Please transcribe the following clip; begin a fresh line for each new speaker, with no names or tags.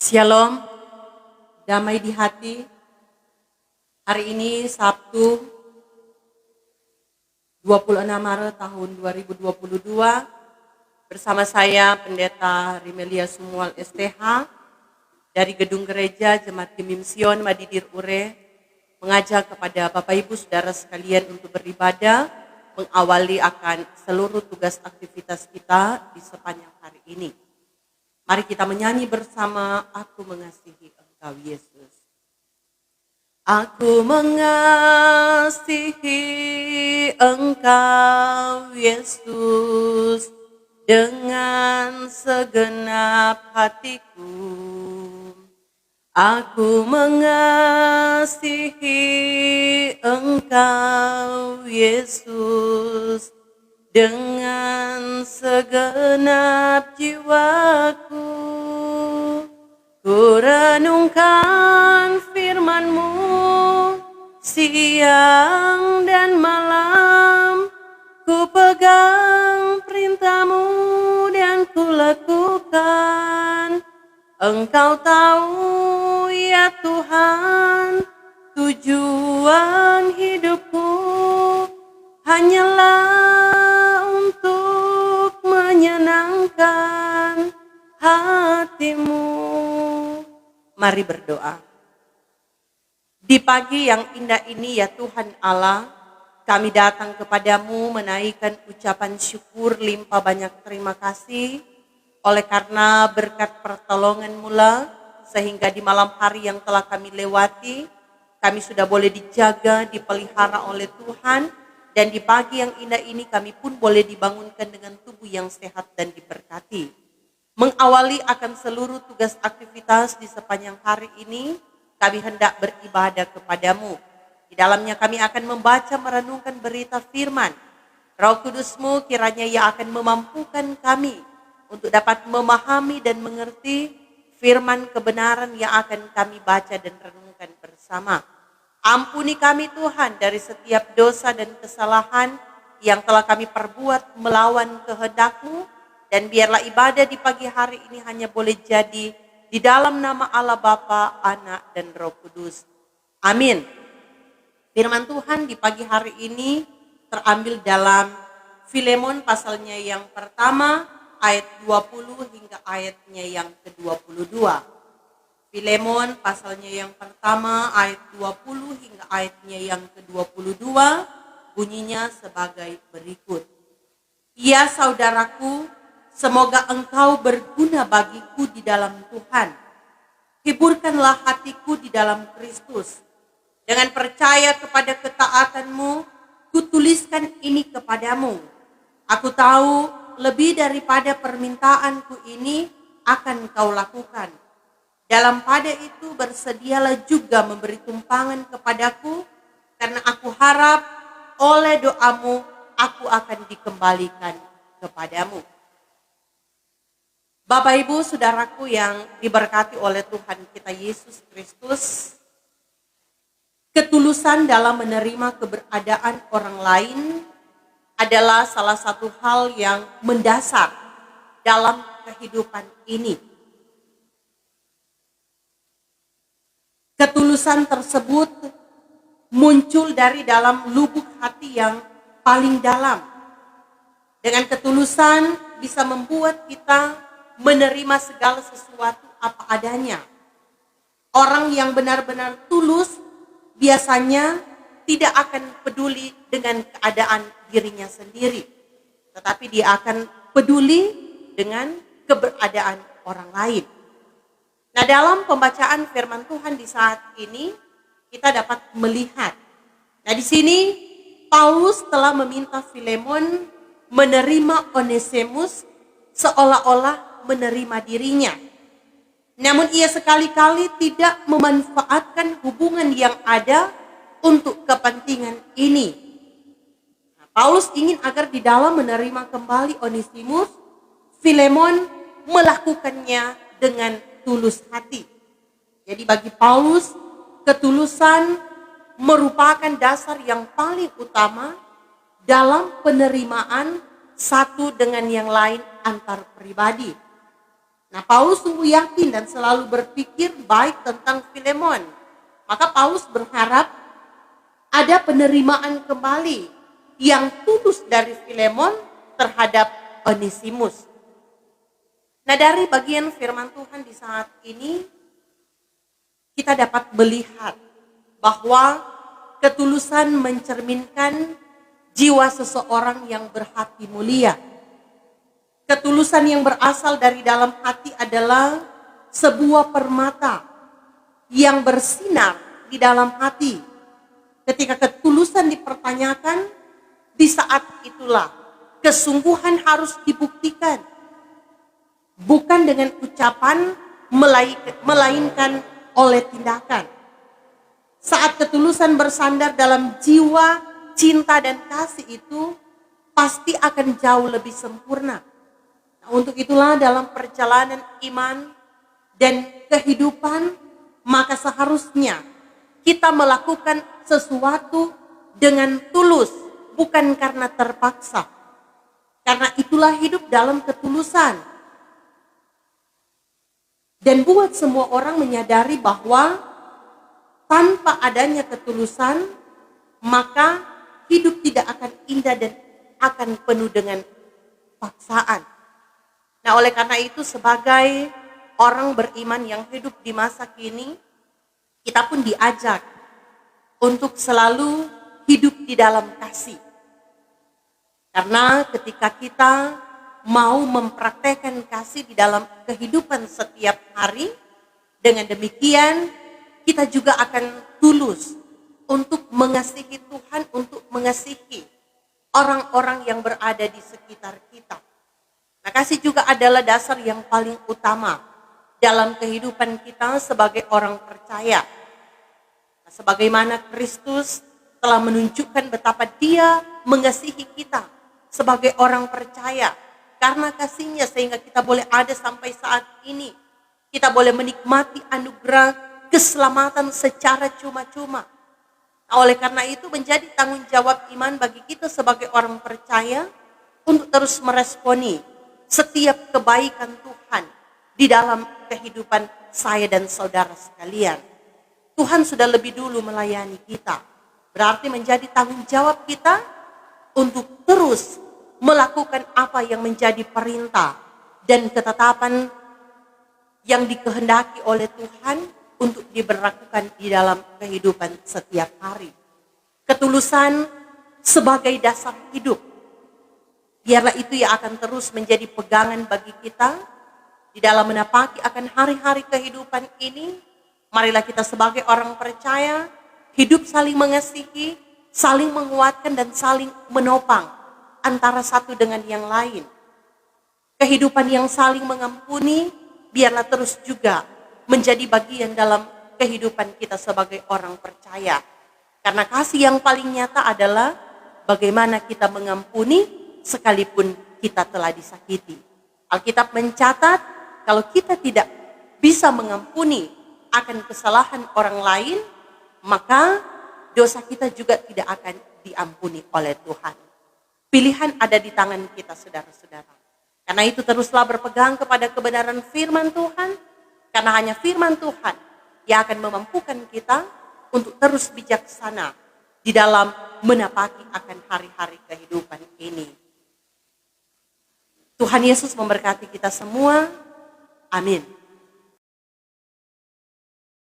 Shalom, damai di hati. Hari ini Sabtu 26 Maret tahun 2022 bersama saya Pendeta Rimelia Sumual STH dari Gedung Gereja Jemaat Gemim Sion Madidir Ure mengajak kepada Bapak Ibu Saudara sekalian untuk beribadah mengawali akan seluruh tugas aktivitas kita di sepanjang hari ini. Mari kita menyanyi bersama, Aku Mengasihi Engkau Yesus. Aku mengasihi Engkau Yesus dengan segenap hatiku. Aku mengasihi Engkau Yesus dengan segenap jiwaku. Ku renungkan firman-Mu siang dan malam. Ku pegang perintah-Mu dan ku lakukan. Engkau tahu ya Tuhan, tujuan hidupku hanyalah untuk menyenangkan hati-Mu. Mari berdoa. Di pagi yang indah ini ya Tuhan Allah, kami datang kepadamu menaikkan ucapan syukur limpah banyak terima kasih oleh karena berkat pertolongan-Mu lah, sehingga di malam hari yang telah kami lewati, kami sudah boleh dijaga, dipelihara oleh Tuhan, dan di pagi yang indah ini kami pun boleh dibangunkan dengan tubuh yang sehat dan diberkati. Mengawali akan seluruh tugas aktivitas di sepanjang hari ini, kami hendak beribadah kepadamu. Di dalamnya kami akan membaca merenungkan berita firman. Roh Kudus-Mu kiranya Ia akan memampukan kami untuk dapat memahami dan mengerti firman kebenaran yang akan kami baca dan renungkan bersama. Ampuni kami Tuhan dari setiap dosa dan kesalahan yang telah kami perbuat melawan kehendak-Mu, dan biarlah ibadah di pagi hari ini hanya boleh jadi di dalam nama Allah Bapa, Anak, dan Roh Kudus. Amin. Firman Tuhan di pagi hari ini terambil dalam Filemon pasalnya yang pertama ayat 20 hingga ayatnya yang ke-22. Filemon pasalnya yang pertama ayat 20 hingga ayatnya yang ke-22 bunyinya sebagai berikut. Ya saudaraku, semoga engkau berguna bagiku di dalam Tuhan. Hiburkanlah hatiku di dalam Kristus. Dengan percaya kepada ketaatan-Mu, kutuliskan ini kepadamu. Aku tahu lebih daripada permintaanku ini akan kau lakukan. Dalam pada itu bersedialah juga memberi tumpangan kepadaku, karena aku harap oleh doamu aku akan dikembalikan kepadamu. Bapak Ibu Saudaraku yang diberkati oleh Tuhan kita Yesus Kristus, ketulusan dalam menerima keberadaan orang lain adalah salah satu hal yang mendasar dalam kehidupan ini. Ketulusan tersebut muncul dari dalam lubuk hati yang paling dalam. Dengan ketulusan bisa membuat kita menerima segala sesuatu apa adanya. Orang yang benar-benar tulus biasanya tidak akan peduli dengan keadaan dirinya sendiri, tetapi dia akan peduli dengan keberadaan orang lain. Nah, dalam pembacaan firman Tuhan di saat ini kita dapat melihat. Nah, di sini Paulus telah meminta Filemon menerima Onesimus seolah-olah menerima dirinya. Namun ia sekali-kali tidak memanfaatkan hubungan yang ada untuk kepentingan ini. Nah, Paulus ingin agar di dalam menerima kembali Onesimus, Filemon melakukannya dengan tulus hati. Jadi bagi Paulus, ketulusan merupakan dasar yang paling utama dalam penerimaan satu dengan yang lain antar pribadi. Nah, Paulus sungguh yakin dan selalu berpikir baik tentang Filemon. Maka Paulus berharap ada penerimaan kembali yang tulus dari Filemon terhadap Onesimus. Nah, dari bagian firman Tuhan di saat ini, kita dapat melihat bahwa ketulusan mencerminkan jiwa seseorang yang berhati mulia. Ketulusan yang berasal dari dalam hati adalah sebuah permata yang bersinar di dalam hati. Ketika ketulusan dipertanyakan, di saat itulah kesungguhan harus dibuktikan. Bukan dengan ucapan, melainkan oleh tindakan. Saat ketulusan bersandar dalam jiwa, cinta dan kasih itu, pasti akan jauh lebih sempurna. Nah, untuk itulah dalam perjalanan iman dan kehidupan, maka seharusnya kita melakukan sesuatu dengan tulus, bukan karena terpaksa. Karena itulah hidup dalam ketulusan. Dan buat semua orang menyadari bahwa tanpa adanya ketulusan, maka hidup tidak akan indah dan akan penuh dengan paksaan. Nah, oleh karena itu sebagai orang beriman yang hidup di masa kini, kita pun diajak untuk selalu hidup di dalam kasih. Karena ketika kita mau mempraktekkan kasih di dalam kehidupan setiap hari, dengan demikian kita juga akan tulus untuk mengasihi Tuhan, untuk mengasihi orang-orang yang berada di sekitar kita. Nah, kasih juga adalah dasar yang paling utama dalam kehidupan kita sebagai orang percaya. Nah, sebagaimana Kristus telah menunjukkan betapa Dia mengasihi kita sebagai orang percaya. Karena kasih-Nya sehingga kita boleh ada sampai saat ini. Kita boleh menikmati anugerah keselamatan secara cuma-cuma. Nah, oleh karena itu menjadi tanggung jawab iman bagi kita sebagai orang percaya untuk terus meresponi setiap kebaikan Tuhan di dalam kehidupan saya dan saudara sekalian. Tuhan sudah lebih dulu melayani kita. Berarti menjadi tanggung jawab kita untuk terus melakukan apa yang menjadi perintah dan ketetapan yang dikehendaki oleh Tuhan untuk diberlakukan di dalam kehidupan setiap hari. Ketulusan sebagai dasar hidup. Biarlah itu yang akan terus menjadi pegangan bagi kita di dalam menapaki akan hari-hari kehidupan ini. Marilah kita sebagai orang percaya hidup saling mengasihi, saling menguatkan dan saling menopang antara satu dengan yang lain. Kehidupan yang saling mengampuni biarlah terus juga menjadi bagian dalam kehidupan kita sebagai orang percaya. Karena kasih yang paling nyata adalah bagaimana kita mengampuni sekalipun kita telah disakiti. Alkitab mencatat kalau kita tidak bisa mengampuni akan kesalahan orang lain, maka dosa kita juga tidak akan diampuni oleh Tuhan. Pilihan ada di tangan kita, saudara-saudara. Karena itu teruslah berpegang kepada kebenaran firman Tuhan, karena hanya firman Tuhan yang akan memampukan kita untuk terus bijaksana di dalam menapaki akan hari-hari kehidupan ini. Tuhan Yesus memberkati kita semua. Amin.